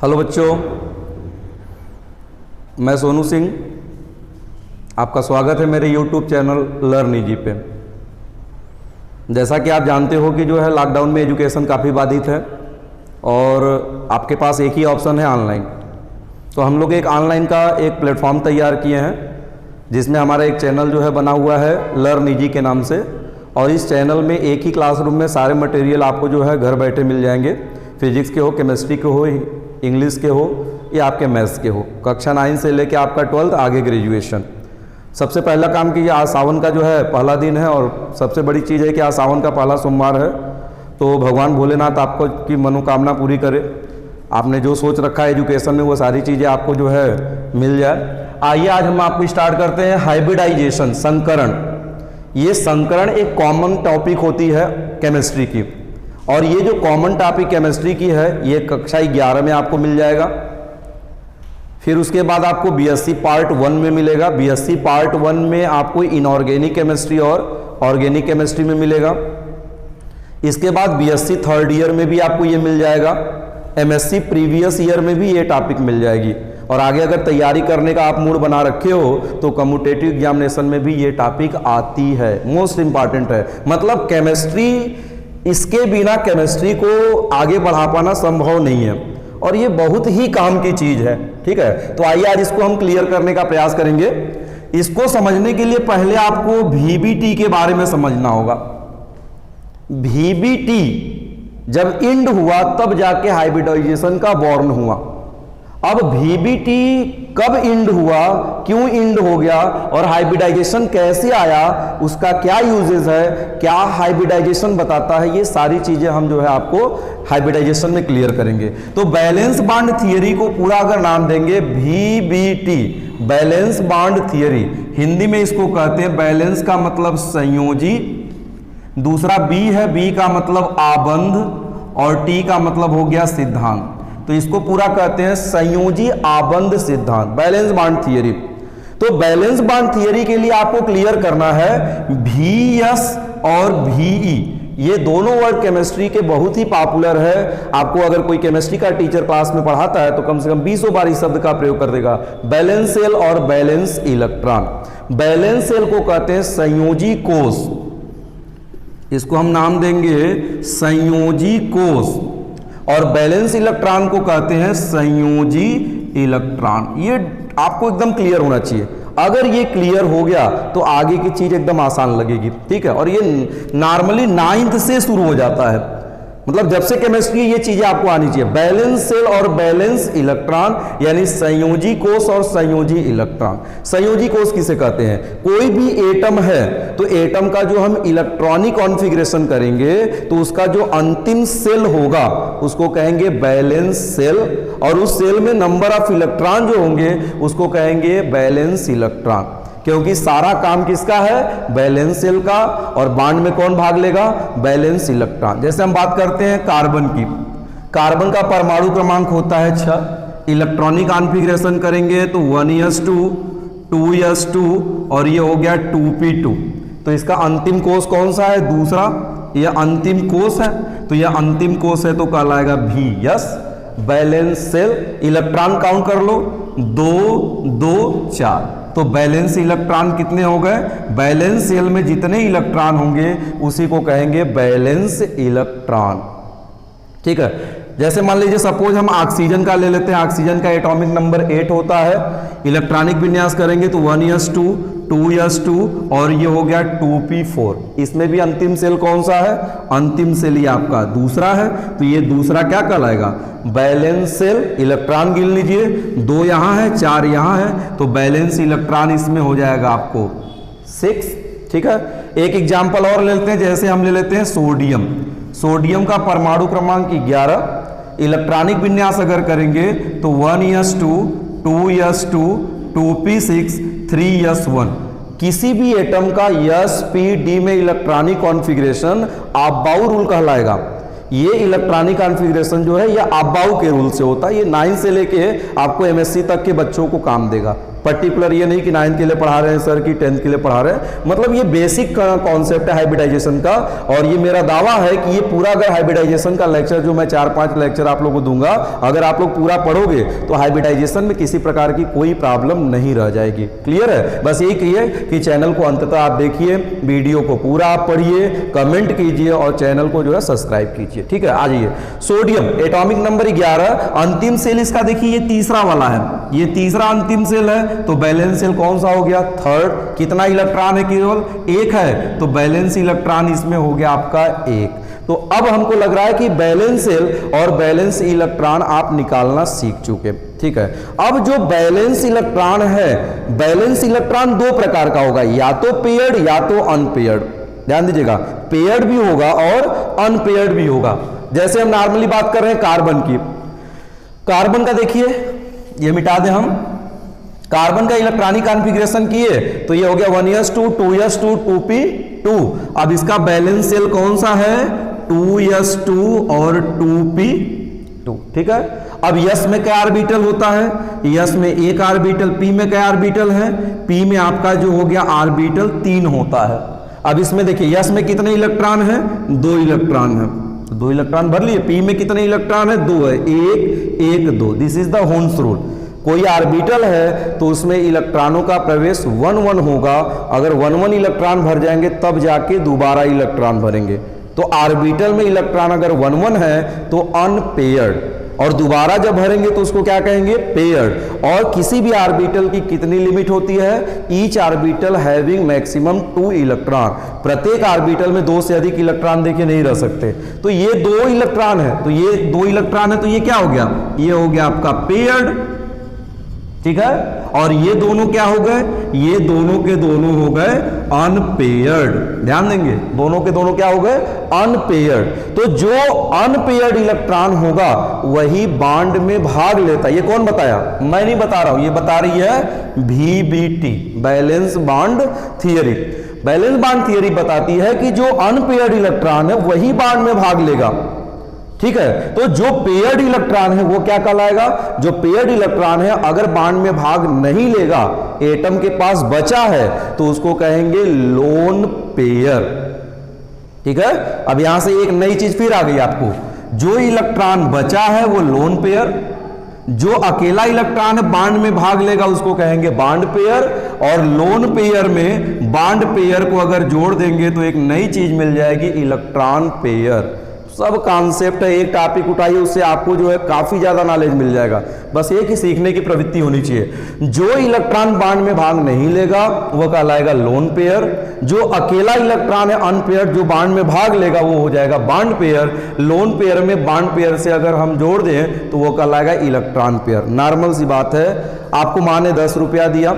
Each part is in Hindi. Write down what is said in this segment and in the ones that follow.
हेलो बच्चों, मैं सोनू सिंह, आपका स्वागत है मेरे YouTube चैनल लर्न इजी पे। जैसा कि आप जानते हो कि जो है लॉकडाउन में एजुकेशन काफ़ी बाधित है और आपके पास एक ही ऑप्शन है ऑनलाइन। तो हम लोग एक ऑनलाइन का एक प्लेटफॉर्म तैयार किए हैं जिसमें हमारा एक चैनल जो है बना हुआ है लर्न इजी के नाम से। और इस चैनल में एक ही क्लासरूम में सारे मटेरियल आपको जो है घर बैठे मिल जाएंगे। फिजिक्स के हो, केमिस्ट्री के हो, इंग्लिश के हो या आपके मैथ्स के हो, कक्षा 9 से लेकर आपका 12th आगे ग्रेजुएशन। सबसे पहला काम कि आज सावन का जो है पहला दिन है और सबसे बड़ी चीज़ है कि आज सावन का पहला सोमवार है। तो भगवान भोलेनाथ आपको की मनोकामना पूरी करे। आपने जो सोच रखा है एजुकेशन में वो सारी चीज़ें आपको जो है मिल जाए। आइए आज हम आपको स्टार्ट करते हैं हाइब्रिडाइजेशन, संकरण। ये संकरण एक कॉमन टॉपिक होती है केमिस्ट्री की और ये जो कॉमन टॉपिक केमिस्ट्री की है ये कक्षा 11 में आपको मिल जाएगा। फिर उसके बाद आपको बीएससी पार्ट 1 में मिलेगा। बीएससी पार्ट 1 में आपको इनऑर्गेनिक केमिस्ट्री और ऑर्गेनिक केमिस्ट्री में मिलेगा। इसके बाद बीएससी 3rd ईयर में भी आपको ये मिल जाएगा। एमएससी प्रीवियस ईयर में भी ये टॉपिक मिल जाएगी। और आगे अगर तैयारी करने का आप मूड बना रखे हो तो कम्यूटेटिव एग्जामिनेशन में भी ये टॉपिक आती है, मोस्ट इंपॉर्टेंट है। मतलब केमिस्ट्री, इसके बिना केमिस्ट्री को आगे बढ़ा पाना संभव नहीं है और ये बहुत ही काम की चीज है। ठीक है, तो आइए आज इसको हम क्लियर करने का प्रयास करेंगे। इसको समझने के लिए पहले आपको VBT के बारे में समझना होगा। VBT जब इंड हुआ तब जाके हाइब्रिडाइजेशन का बॉर्न हुआ। अब VBT कब इंड हुआ, क्यों इंड हो गया और हाइब्रिडाइजेशन कैसे आया, उसका क्या यूजेस है, क्या हाइब्रिडाइजेशन बताता है, ये सारी चीजें हम जो है आपको हाइब्रिडाइजेशन में क्लियर करेंगे। तो बैलेंस बॉन्ड थियरी को पूरा अगर नाम देंगे VBT, valence bond theory. Hindi में इसको कहते हैं बैलेंस का मतलब संयोजी, दूसरा B है, B का मतलब आबंध और T का मतलब हो गया सिद्धांत। तो इसको पूरा कहते हैं संयोजी आबंध सिद्धांत, बैलेंस बॉन्ड थियरी। तो बैलेंस बॉन्ड थियरी के लिए आपको क्लियर करना है VS और VE, ये दोनों वर्ड केमिस्ट्री के बहुत ही पॉपुलर है। आपको अगर कोई केमिस्ट्री का टीचर क्लास में पढ़ाता है तो कम से कम 20 बार इस शब्द का प्रयोग कर देगा, बैलेंस सेल और बैलेंस इलेक्ट्रॉन। बैलेंस सेल को कहते हैं संयोजी कोष, इसको हम नाम देंगे संयोजी कोष, और बैलेंस इलेक्ट्रॉन को कहते हैं संयोजी इलेक्ट्रॉन। ये आपको एकदम क्लियर होना चाहिए। अगर ये क्लियर हो गया तो आगे की चीज एकदम आसान लगेगी। ठीक है, और ये नॉर्मली 9th से शुरू हो जाता है। मतलब जब से केमिस्ट्री ये चीजें आपको आनी चाहिए। बैलेंस सेल और बैलेंस इलेक्ट्रॉन यानी संयोजी कोष और संयोजी इलेक्ट्रॉन। संयोजी कोष किसे कहते हैं? कोई भी एटम है तो एटम का जो हम इलेक्ट्रॉनिक कॉन्फ़िगरेशन करेंगे तो उसका जो अंतिम सेल होगा उसको कहेंगे बैलेंस सेल, और उस सेल में नंबर ऑफ इलेक्ट्रॉन जो होंगे उसको कहेंगे बैलेंस इलेक्ट्रॉन। क्योंकि सारा काम किसका है? बैलेंस सेल का। और बॉन्ड में कौन भाग लेगा? Balance electron. जैसे हम बात करते हैं कार्बन की, कार्बन का परमाणु क्रमांक होता है 6। इलेक्ट्रॉनिक कॉन्फ़िगरेशन करेंगे तो 1s2, 2s2 और ये हो गया 2p2। तो इसका अंतिम कोष कौन सा है? दूसरा। ये अंतिम कोष है तो यह अंतिम कोष है तो कहलाएगा VS, valence shell. Electron count कर लो, 2, 2, 4। तो बैलेंस इलेक्ट्रॉन कितने हो गए? बैलेंस सेल में जितने इलेक्ट्रॉन होंगे उसी को कहेंगे बैलेंस इलेक्ट्रॉन। ठीक है, जैसे मान लीजिए सपोज हम ऑक्सीजन का ले लेते हैं। ऑक्सीजन का एटॉमिक नंबर 8 होता है। इलेक्ट्रॉनिक विन्यास करेंगे तो 1s2, 2s2 और ये हो गया 2p4। इसमें भी अंतिम सेल कौन सा है? अंतिम सेल ये आपका दूसरा है तो ये दूसरा क्या कहलाएगा? Balance shell. इलेक्ट्रॉन गिन लीजिए, 2 यहां है, 4 यहां है, तो बैलेंस इलेक्ट्रॉन इसमें हो जाएगा आपको 6। ठीक है, एक एग्जाम्पल और ले लेते हैं। जैसे हम ले लेते हैं सोडियम। सोडियम का परमाणु क्रमांक 11। इलेक्ट्रॉनिक विन्यास अगर करेंगे तो 1s2, 2s2, 2p6, 3s1। किसी भी एटम का sp,d में इलेक्ट्रॉनिक कॉन्फ़िगरेशन अबाउ रूल कहलाएगा। ये इलेक्ट्रॉनिक कॉन्फ़िगरेशन जो है ये अबाउ के रूल से होता है। ये 9 से लेके आपको MSc तक के बच्चों को काम देगा। पर्टिकुलर ये नहीं कि 9th के लिए पढ़ा रहे हैं सर कि 10th के लिए पढ़ा रहे हैं, मतलब ये बेसिक कॉन्सेप्ट है हाइब्रिडाइजेशन का। और ये मेरा दावा है कि ये पूरा अगर हाइब्रिडाइजेशन का लेक्चर जो मैं 4-5 लेक्चर आप लोगों को दूंगा, अगर आप लोग पूरा पढ़ोगे तो हाइब्रिडाइजेशन में किसी प्रकार की कोई प्रॉब्लम नहीं रह जाएगी। क्लियर है? बस यही कहिए कि चैनल को अंततः आप देखिए, वीडियो को पूरा आप पढ़िए, कमेंट कीजिए और चैनल को जो है सब्सक्राइब कीजिए। ठीक है, आ जाइए सोडियम एटॉमिक नंबर 11, अंतिम सेल इसका देखिए ये तीसरा वाला है, ये तीसरा अंतिम सेल है, तो बैलेंस सेल कौन सा हो गया? थर्ड। कितना इलेक्ट्रॉन है? केवल एक है, तो बैलेंस इलेक्ट्रॉन इसमें हो गया आपका एक। तो अब हमको लग रहा है कि बैलेंस सेल और बैलेंस इलेक्ट्रॉन आप निकालना सीख चुके। ठीक है, अब जो बैलेंस इलेक्ट्रॉन है, बैलेंस इलेक्ट्रॉन दो प्रकार का होगा, या तो पेयर्ड या तो अनपेयर्ड। ध्यान दीजिएगा, पेयर्ड भी होगा और अनपेयर्ड भी होगा। जैसे हम नॉर्मली बात कर रहे हैं कार्बन की, कार्बन का देखिए, ये मिटा दें हम, कार्बन का इलेक्ट्रॉनिक कॉन्फ़िगरेशन किए तो ये हो गया 1s2 2s2 2p2। अब इसका बैलेंस सेल कौन सा है? 2s2 और 2p2। ठीक है, अब यस में क्या ऑर्बिटल होता है? यस में एक ऑर्बिटल, पी में क्या ऑर्बिटल है? पी में आपका जो हो गया ऑर्बिटल 3 होता है। अब इसमें देखिए यस में कितने इलेक्ट्रॉन है? 2 इलेक्ट्रॉन है, 2 इलेक्ट्रॉन भर लिए। पी में कितने इलेक्ट्रॉन है? 2 है, 1 1 2। This is the होन्स rule. कोई ऑर्बिटल है तो उसमें इलेक्ट्रॉनों का प्रवेश 1 1 होगा। अगर 1 1 इलेक्ट्रॉन भर जाएंगे तब जाके दोबारा इलेक्ट्रॉन भरेंगे। तो ऑर्बिटल में इलेक्ट्रॉन अगर 1 1 है तो अनपेयर्ड, और दोबारा जब भरेंगे तो उसको क्या कहेंगे? पेयर्ड। और किसी भी ऑर्बिटल की कितनी लिमिट होती है? Each orbital having maximum 2 electron. प्रत्येक ऑर्बिटल में 2 से अधिक इलेक्ट्रॉन देखिए नहीं रह सकते। तो ये 2 इलेक्ट्रॉन है, तो ये 2 इलेक्ट्रॉन है, तो ये क्या हो गया? ये हो गया आपका पेयर्ड। ठीक है, और ये दोनों क्या हो गए? ये दोनों के दोनों हो गए अनपेयर्ड। ध्यान देंगे, दोनों के दोनों क्या हो गए? अनपेयर्ड। तो जो अनपेयर्ड इलेक्ट्रॉन होगा वही बॉन्ड में भाग लेता है। ये कौन बताया? मैं नहीं बता रहा हूं, ये बता रही है VBT, valence bond theory. Valence bond theory बताती है कि जो अनपेयर्ड इलेक्ट्रॉन है वही बॉन्ड में भाग लेगा। ठीक है, तो जो पेयर्ड इलेक्ट्रॉन है वो क्या कहलाएगा? जो पेयर्ड इलेक्ट्रॉन है अगर बॉन्ड में भाग नहीं लेगा, एटम के पास बचा है, तो उसको कहेंगे लोन पेयर। ठीक है, अब यहां से एक नई चीज फिर आ गई आपको, जो इलेक्ट्रॉन बचा है वो लोन पेयर, जो अकेला इलेक्ट्रॉन है बॉन्ड में भाग लेगा उसको कहेंगे बॉन्ड पेयर, और लोन पेयर में बॉन्ड पेयर को अगर जोड़ देंगे तो एक नई चीज मिल जाएगी, इलेक्ट्रॉन पेयर। सब कॉन्सेप्ट है, एक टॉपिक उठाइए उससे आपको जो है काफी ज्यादा नॉलेज मिल जाएगा। बस एक ही सीखने की प्रवृत्ति होनी चाहिए। जो इलेक्ट्रॉन बॉन्ड में भाग नहीं लेगा वो कहलाएगा लोन पेयर, जो अकेला इलेक्ट्रॉन है अनपेयर जो बॉन्ड में भाग लेगा वो हो जाएगा बॉन्ड पेयर। लोन पेयर में बॉन्ड पेयर से अगर हम जोड़ दें तो वो कहलाएगा इलेक्ट्रॉन पेयर। नॉर्मल सी बात है, आपको माँ ने 10 रुपया दिया,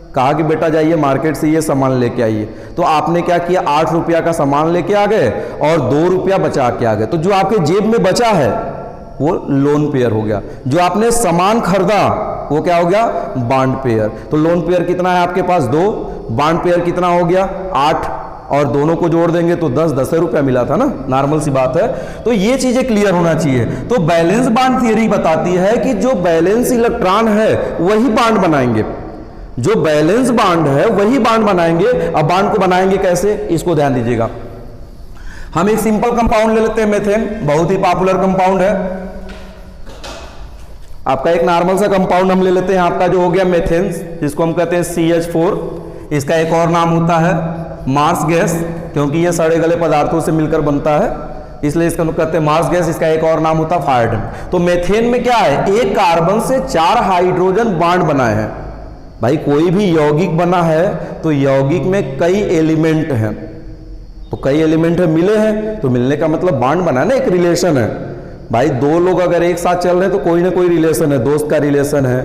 कहा कि बेटा जाइए मार्केट से ये सामान लेके आइए, तो आपने क्या किया? 8 रुपया का सामान लेके आ गए और 2 रुपया बचा के आ गए। तो जो आपके जेब में बचा है वो लोन पेयर हो गया। जो आपने सामान खरीदा वो क्या हो गया? Bond pair. तो लोन पेयर कितना है आपके पास? 2। बॉन्ड पेयर कितना हो गया? 8, और दोनों को जोड़ देंगे तो 10 रुपया मिला था ना, नॉर्मल सी बात है। तो ये चीजें क्लियर होना चाहिए। तो बैलेंस बॉन्ड थियरी बताती है कि जो बैलेंस इलेक्ट्रॉन है वही बॉन्ड बनाएंगे, जो बैलेंस बॉन्ड है वही बॉन्ड बनाएंगे। अब बॉन्ड को बनाएंगे कैसे, इसको ध्यान दीजिएगा। हम एक सिंपल कंपाउंड ले लेते हैं, मेथेन, बहुत ही पॉपुलर कंपाउंड है। आपका एक नॉर्मल सा कंपाउंड हम ले लेते हैं, आपका जो हो गया मेथेन, जिसको हम कहते हैं CH4। इसका एक और नाम होता है मार्स गैस, क्योंकि ये सड़े गले पदार्थों से मिलकर बनता है, इसलिए इसका कहते हैं मार्स गैस। इसका एक और नाम होता है फायरडन। तो मेथेन में क्या है? एक कार्बन से 4 हाइड्रोजन बॉन्ड बनाए हैं। भाई कोई भी यौगिक बना है तो यौगिक में कई एलिमेंट हैं, तो कई एलिमेंट है, मिले हैं, तो मिलने का मतलब बॉन्ड बना है ना, एक रिलेशन है। भाई 2 लोग अगर एक साथ चल रहे हैं तो कोई ना कोई रिलेशन है, दोस्त का रिलेशन है,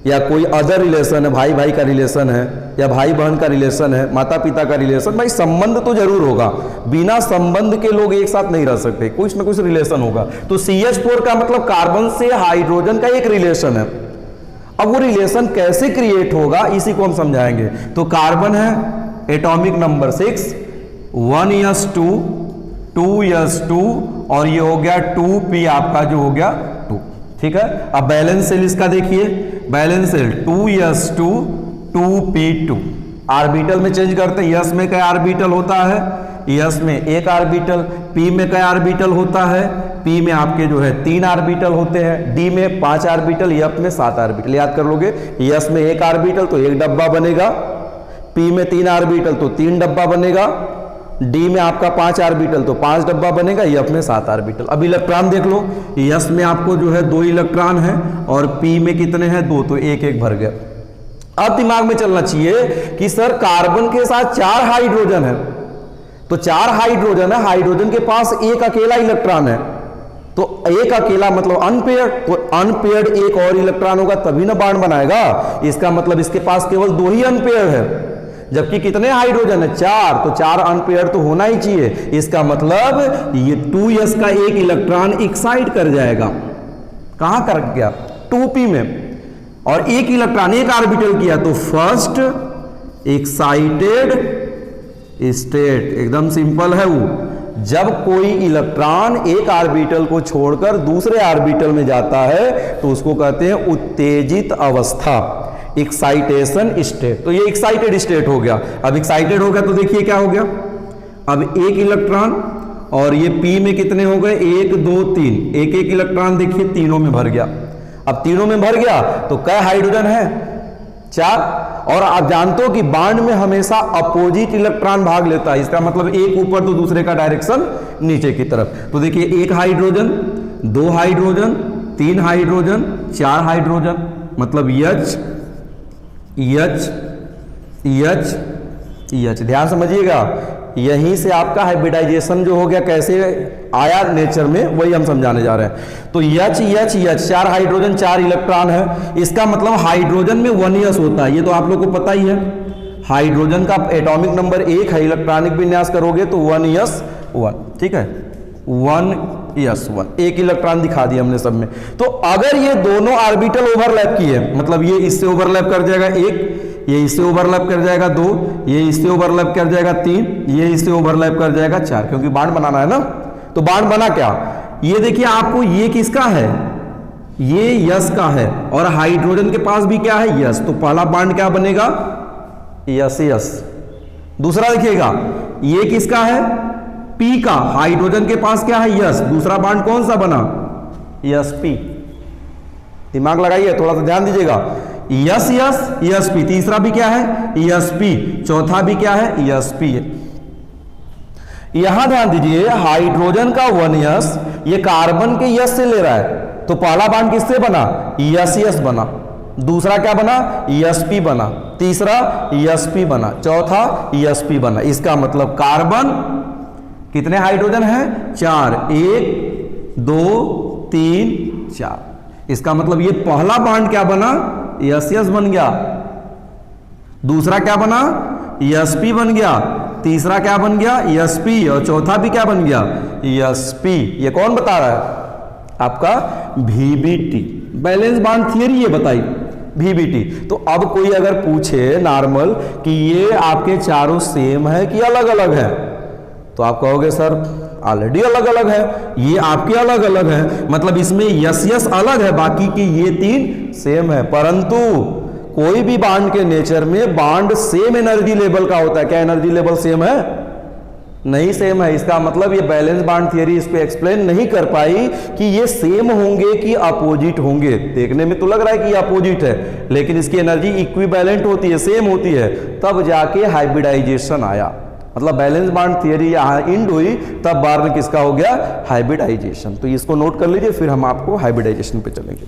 या कोई अदर रिलेशन है, भाई भाई का रिलेशन है, या भाई बहन का रिलेशन है, माता पिता का रिलेशन। भाई संबंध तो जरूर होगा, बिना संबंध के लोग एक साथ नहीं रह सकते, कुछ ना कुछ रिलेशन होगा। तो CH4 का मतलब कार्बन से हाइड्रोजन का एक रिलेशन है। अब वो रिलेशन कैसे क्रिएट होगा इसी को हम समझाएंगे। तो कार्बन है एटॉमिक नंबर 6, 1s2 2s2 और ये हो गया 2p आपका जो हो गया 2। ठीक है। अब बैलेंस सेल इसका देखिए, valence shell 2s2 2p2, orbital में चेंज करते हैं। s में क्या ऑर्बिटल होता है, s में एक ऑर्बिटल, p में क्या ऑर्बिटल होता है, p में आपके जो है 3 ऑर्बिटल होते हैं, d में 5 ऑर्बिटल, f में 7 ऑर्बिटल। याद कर लोगे, s में एक ऑर्बिटल तो एक डब्बा बनेगा, p में 3 ऑर्बिटल तो 3 डब्बा बनेगा, d में आपका 5 ऑर्बिटल तो 5 डब्बा बनेगा, f में 7 ऑर्बिटल। अब इलेक्ट्रॉन देख लो, s में आपको जो है 2 इलेक्ट्रॉन है और p में कितने हैं 2, तो एक एक भर गया। अब दिमाग में चलना चाहिए कि सर कार्बन के साथ 4 हाइड्रोजन है, तो 4 हाइड्रोजन है, हाइड्रोजन के पास एक अकेला इलेक्ट्रॉन है, तो एक अकेला मतलब अनपेयर्ड, तो अनपेयर्ड एक और इलेक्ट्रॉन होगा तभी ना बॉन्ड बनाएगा। इसका मतलब इसके पास केवल 2 ही अनपेयर्ड है, जबकि कितने हाइड्रोजन है 4, तो 4 अनपेयर्ड तो होना ही चाहिए। इसका मतलब ये 2s का एक इलेक्ट्रॉन एक्साइट कर जाएगा, कहां कर गया 2p में, और एक इलेक्ट्रॉन एक ऑर्बिटल किया तो फर्स्ट एक्साइटेड स्टेट। एकदम सिंपल है वो, जब कोई इलेक्ट्रॉन एक ऑर्बिटल को छोड़कर दूसरे ऑर्बिटल में जाता है तो उसको कहते हैं उत्तेजित अवस्था, एक्साइटेशन स्टेट। तो ये एक्साइटेड स्टेट हो गया। अब एक्साइटेड हो गया तो देखिए क्या हो गया, अब एक इलेक्ट्रॉन और ये p में कितने हो गए 1 2 3, एक एक इलेक्ट्रॉन देखिए तीनों में भर गया। अब तीनों में भर गया तो कै हाइड्रोजन है 4, और आप जानते हो कि बॉन्ड में हमेशा अपोजिट इलेक्ट्रॉन भाग लेता है, इसका मतलब एक ऊपर तो दूसरे का डायरेक्शन नीचे की तरफ। तो देखिए 1 हाइड्रोजन 2 हाइड्रोजन 3 हाइड्रोजन 4 हाइड्रोजन, मतलब H H H H। ध्यान समझिएगा, यहीं से आपका हाइब्रिडाइजेशन जो हो गया कैसे आया नेचर में, वही हम समझाने जा रहे हैं। तो H H H 4 hydrogen 4 electron है, इसका मतलब हाइड्रोजन में 1s होता है, ये तो आप लोग को पता ही है। हाइड्रोजन का एटॉमिक नंबर 1 है, इलेक्ट्रॉनिक विन्यास करोगे तो 1s1, ठीक है 1s1, एक इलेक्ट्रॉन दिखा दिया हमने सब में। तो अगर ये दोनों ऑर्बिटल ओवरलैप किए, मतलब ये इससे ओवरलैप कर जाएगा 1, ये इससे ओवरलैप कर जाएगा 2, ये इससे ओवरलैप कर जाएगा 3, ये इससे ओवरलैप कर जाएगा 4, क्योंकि बॉन्ड बनाना है ना। तो बॉन्ड बना क्या, ये देखिए आपको ये किसका है, ये यस का है, और हाइड्रोजन के पास भी क्या है यस, तो पहला बॉन्ड क्या बनेगा यस यस। दूसरा देखिएगा ये किसका है पी का, हाइड्रोजन के पास क्या है यस, दूसरा बॉन्ड कौन सा बना यस पी। दिमाग लगाइए, थोड़ा सा ध्यान दीजिएगा, यस यस यस पी, तीसरा भी क्या है यस पी, चौथा भी क्या है यस पी है। यहां ध्यान दीजिए हाइड्रोजन का 1s ये कार्बन के यस से ले रहा है, तो पहला बॉन्ड किससे बना यस यस बना, दूसरा क्या बना यस पी बना, तीसरा यस पी बना, चौथा यस पी बना। इसका मतलब कार्बन कितने हाइड्रोजन है 4, 1 2 3 4। इसका मतलब ये पहला बॉन्ड क्या बना यस यस बन गया, दूसरा क्या बना यस पी बन गया, तीसरा क्या बन गया यस पी, और चौथा भी क्या बन गया यस पी। ये कौन बता रहा है आपका VBT, बैलेंस बॉन्ड थियरी ये बताई VBT। तो अब कोई अगर पूछे नॉर्मल कि ये आपके चारों सेम है कि अलग अलग है, तो आप कहोगे सर ऑलरेडी अलग अलग है, ये आपके अलग अलग है, मतलब इसमें यस यस अलग है, बाकी की ये 3 सेम है। परंतु कोई भी बॉन्ड के नेचर में बॉन्ड सेम एनर्जी लेवल का होता है, क्या एनर्जी लेवल सेम है नहीं सेम है। इसका मतलब ये बैलेंस बॉन्ड थियरी इसको एक्सप्लेन नहीं कर पाई कि ये सेम होंगे कि अपोजिट होंगे। देखने में तो लग रहा है कि ये अपोजिट है, लेकिन इसकी एनर्जी इक्विवेलेंट होती है, सेम होती है, तब जाके हाइब्रिडाइजेशन आया। मतलब बैलेंस बॉन्ड थियरी यहाँ इंड हुई, तब बाद में किसका हो गया हाइब्रिडाइजेशन। तो इसको नोट कर लीजिए, फिर हम आपको हाइब्रिडाइजेशन पे चलेंगे।